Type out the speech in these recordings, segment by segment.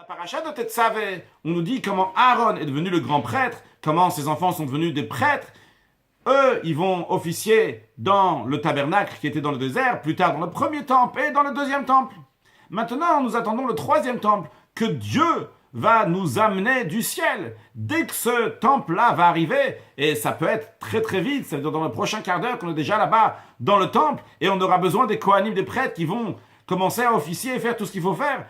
La paracha de Tetzavé, on nous dit comment Aaron est devenu le grand prêtre, comment ses enfants sont devenus des prêtres. Eux, ils vont officier dans le tabernacle qui était dans le désert, plus tard dans le premier temple et dans le deuxième temple. Maintenant, nous attendons le troisième temple, que Dieu va nous amener du ciel. Dès que ce temple-là va arriver, et ça peut être très très vite, ça veut dire dans le prochain quart d'heure qu'on est déjà là-bas dans le temple, et on aura besoin des Kohanim, des prêtres qui vont commencer à officier et faire tout ce qu'il faut faire.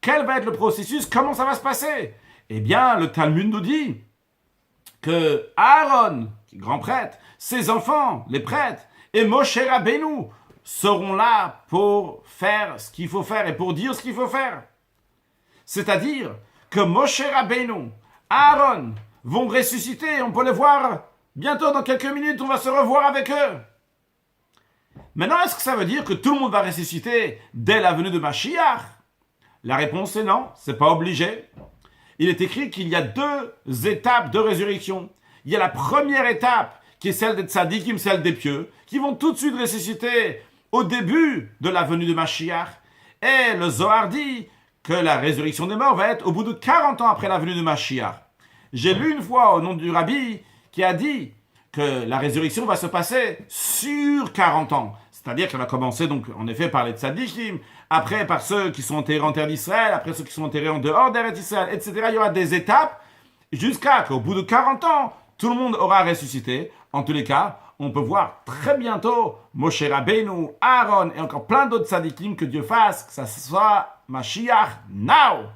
Quel va être le processus? Comment ça va se passer? Eh bien, le Talmud nous dit que Aaron, grand prêtre, ses enfants, les prêtres, et Moshe Rabbeinu seront là pour faire ce qu'il faut faire et pour dire ce qu'il faut faire. C'est-à-dire que Moshe Rabbeinu, Aaron vont ressusciter, on peut les voir bientôt dans quelques minutes, on va se revoir avec eux. Maintenant, est-ce que ça veut dire que tout le monde va ressusciter dès la venue de Mashiach? La réponse est non, c'est pas obligé. Il est écrit qu'il y a deux étapes de résurrection. Il y a la première étape, qui est celle des tzadikim, celle des pieux, qui vont tout de suite ressusciter au début de la venue de Mashiach. Et le Zohar dit que la résurrection des morts va être au bout de 40 ans après la venue de Mashiach. J'ai lu une fois au nom du rabbi qui a dit que la résurrection va se passer sur 40 ans. C'est-à-dire qu'elle va commencer donc en effet par les tzadikim, après par ceux qui sont enterrés en terre d'Israël, après ceux qui sont enterrés en dehors d'Eretz Israël, etc. Il y aura des étapes jusqu'à qu'au bout de 40 ans, tout le monde aura ressuscité. En tous les cas, on peut voir très bientôt Moshe Rabbeinu, Aaron et encore plein d'autres tzadikim, que Dieu fasse que ça soit Mashiach now.